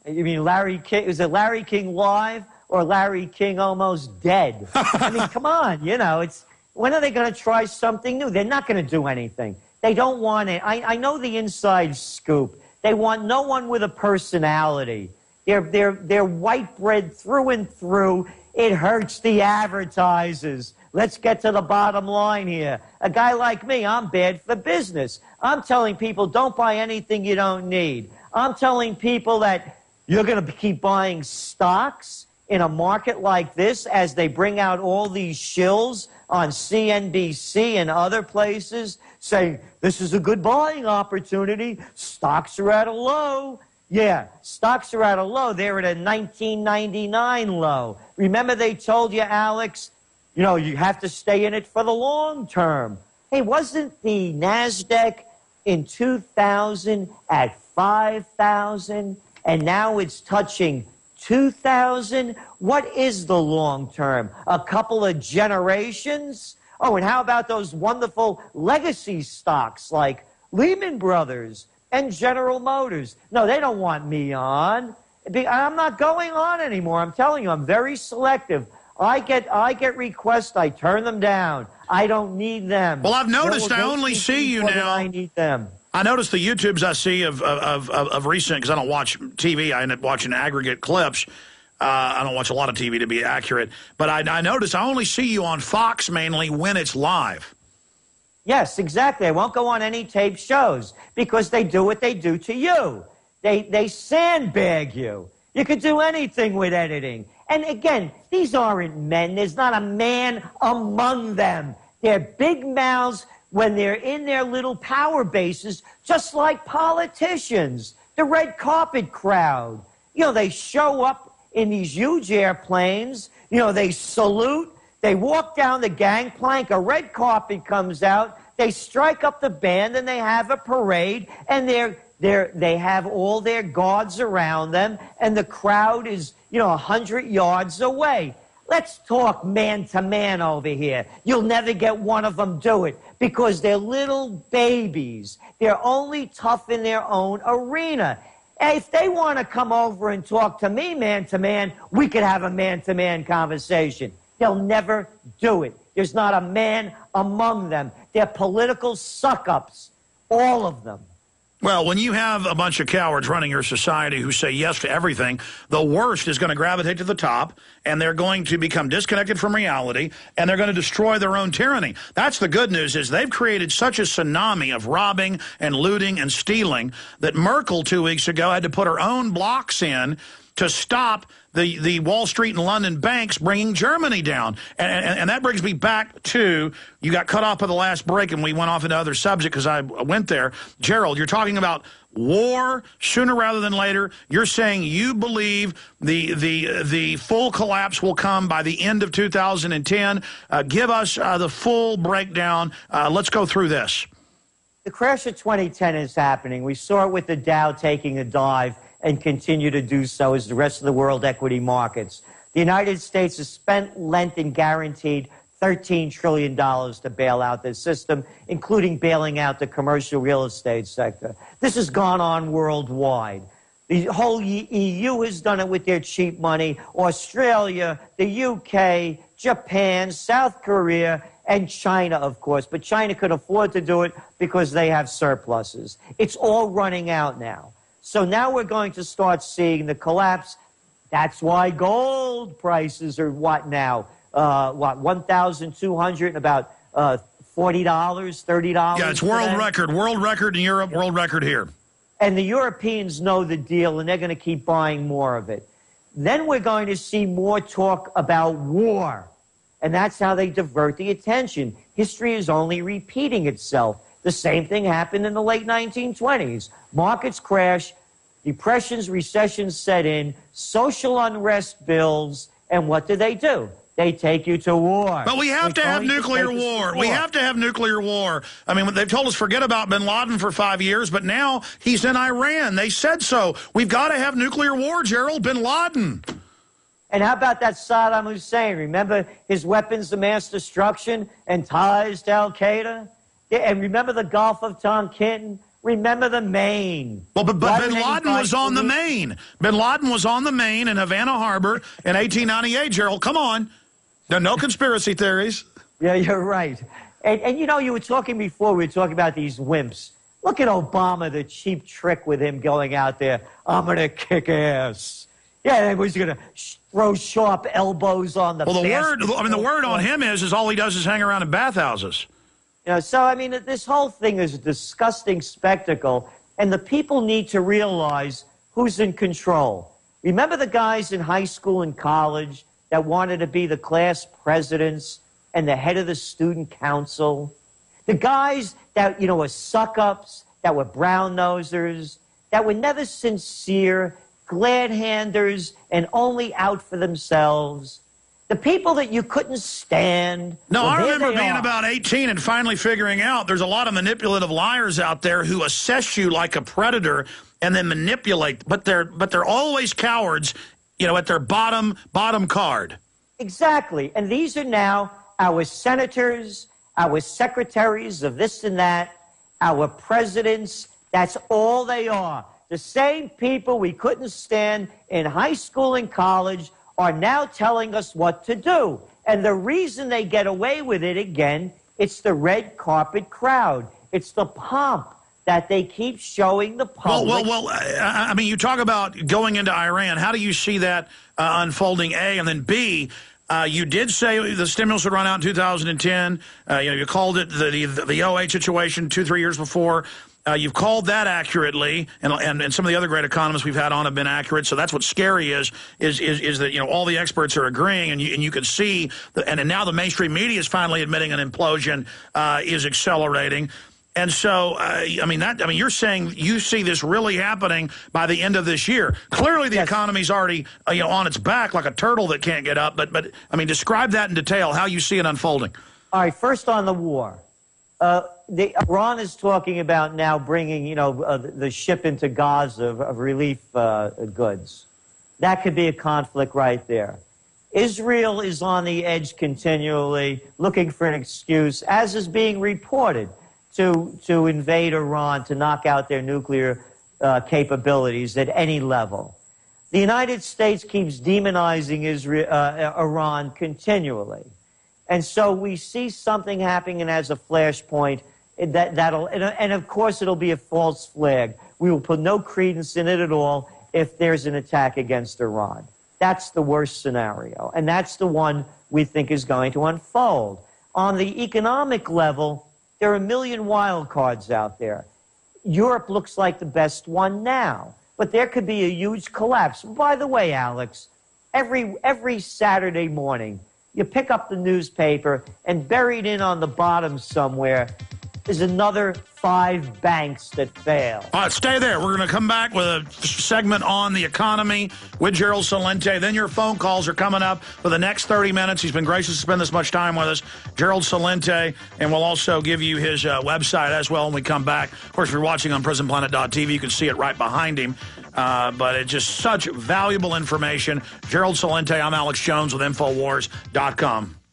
You mean Larry King? Is it Larry King live or Larry King almost dead? I mean, come on, you know, when are they going to try something new? They're not going to do anything. They don't want it. I know the inside scoop. They want no one with a personality. They're white bread through and through. It hurts the advertisers. Let's get to the bottom line here. A guy like me, I'm bad for business. I'm telling people, don't buy anything you don't need. I'm telling people that you're going to keep buying stocks in a market like this as they bring out all these shills on CNBC and other places saying, this is a good buying opportunity. Stocks are at a low. Yeah, stocks are at a low. They're at a 1999 low. Remember they told you, Alex, you know, you have to stay in it for the long term. Hey, wasn't the NASDAQ in 2000 at 5,000 and now it's touching 2,000? What is the long term? A couple of generations? Oh, and how about those wonderful legacy stocks like Lehman Brothers and General Motors? No, they don't want me on. I'm not going on anymore. I'm telling you, I'm very selective. I get requests, I turn them down. I don't need them. Well, I've noticed I only see you now. I need them. I noticed the YouTubes I see of recent, because I don't watch TV. I end up watching aggregate clips. I don't watch a lot of TV to be accurate. But I notice I only see you on Fox mainly when it's live. Yes, exactly. I won't go on any tape shows because they do what they do to you. They sandbag you. You could do anything with editing. And again, these aren't men. There's not a man among them. They're big mouths when they're in their little power bases, just like politicians, the red carpet crowd. You know, they show up in these huge airplanes. You know, they salute. They walk down the gangplank. A red carpet comes out. They strike up the band, and they have a parade, and they have all their guards around them, and the crowd is, you know, 100 yards away. Let's talk man-to-man over here. You'll never get one of them do it because they're little babies. They're only tough in their own arena. If they want to come over and talk to me man-to-man, we could have a man-to-man conversation. They'll never do it. There's not a man among them. They're political suck-ups, all of them. Well, when you have a bunch of cowards running your society who say yes to everything, the worst is going to gravitate to the top, and they're going to become disconnected from reality, and they're going to destroy their own tyranny. That's the good news, is they've created such a tsunami of robbing and looting and stealing that Merkel 2 weeks ago had to put her own blocks in to stop the Wall Street and London banks bringing Germany down. And that brings me back to, you got cut off at the last break and we went off into other subject because I went there. Gerald, you're talking about war sooner rather than later. You're saying you believe the full collapse will come by the end of 2010. Give us the full breakdown. Let's go through this. The crash of 2010 is happening. We saw it with the Dow taking a dive and continue to do so as the rest of the world equity markets. The United States has spent, lent, and guaranteed $13 trillion to bail out the system, including bailing out the commercial real estate sector. This has gone on worldwide. The whole EU has done it with their cheap money. Australia, the UK, Japan, South Korea, and China, of course. But China could afford to do it because they have surpluses. It's all running out now. So now we're going to start seeing the collapse. That's why gold prices are what now? $1,200 and about $40, $30. Yeah, it's world record. World record in Europe, world record here. And the Europeans know the deal, and they're going to keep buying more of it. Then we're going to see more talk about war. And that's how they divert the attention. History is only repeating itself. The same thing happened in the late 1920s. Markets crash, depressions, recessions set in, social unrest builds, and what do? They take you to war. But we have to have nuclear war. We have to have nuclear war. I mean, they've told us forget about bin Laden for 5 years, but now he's in Iran. They said so. We've got to have nuclear war, Gerald. Bin Laden. And how about that Saddam Hussein? Remember his weapons of mass destruction and ties to Al-Qaeda? And remember the Gulf of Tonkin? Remember the Maine. Well, but Why Bin would Laden anybody was on the believe- Maine. Bin Laden was on the Maine in Havana Harbor in 1898, Gerald. Come on. No conspiracy theories. Yeah, you're right. And you know, you were talking before, we were talking about these wimps. Look at Obama, the cheap trick with him going out there. I'm going to kick ass. Yeah, he was going to throw sharp elbows on the Well, the basket. word on him is all he does is hang around in bathhouses. You know, so, I mean, this whole thing is a disgusting spectacle, and the people need to realize who's in control. Remember the guys in high school and college that wanted to be the class presidents and the head of the student council? The guys that, you know, were suck-ups, that were brown-nosers, that were never sincere, glad-handers, and only out for themselves. The people that you couldn't stand. No, well, I there remember they being are. about 18 and finally figuring out there's a lot of manipulative liars out there who assess you like a predator and then manipulate. But they're always cowards, you know, at their bottom card. Exactly. And these are now our senators, our secretaries of this and that, our presidents. That's all they are. The same people we couldn't stand in high school and college are now telling us what to do. And the reason they get away with it, again, it's the red carpet crowd. It's the pomp that they keep showing the public. Well, I mean, you talk about going into Iran. How do you see that unfolding, A? And then B, you did say the stimulus would run out in 2010. You called it the 08 situation 2-3 years before. You've called that accurately, and some of the other great economists we've had on have been accurate. So that's what's scary is that, you know, all the experts are agreeing, and you can see, and now the mainstream media is finally admitting an implosion is accelerating. And so, I mean, you're saying you see this really happening by the end of this year. Clearly, the economy's already on its back like a turtle that can't get up. But I mean, describe that in detail, how you see it unfolding. All right, first on the war. Iran is talking about now bringing, the ship into Gaza of relief goods. That could be a conflict right there. Israel is on the edge continually, looking for an excuse, as is being reported, to invade Iran, to knock out their nuclear capabilities at any level. The United States keeps demonizing Iran continually. And so we see something happening as a flashpoint and of course it'll be a false flag. We will put no credence in it at all if there's an attack against Iran. That's the worst scenario, and that's the one we think is going to unfold. On the economic level, there are a million wild cards out there. Europe looks like the best one now, but there could be a huge collapse. By the way, Alex, every Saturday morning, you pick up the newspaper, and buried in on the bottom somewhere is another 5 banks that fail. All right, stay there. We're going to come back with a segment on the economy with Gerald Celente. Then your phone calls are coming up for the next 30 minutes. He's been gracious to spend this much time with us, Gerald Celente, and we'll also give you his website as well when we come back. Of course, if you're watching on PrisonPlanet.tv, you can see it right behind him. But it's just such valuable information. Gerald Celente, I'm Alex Jones with Infowars.com.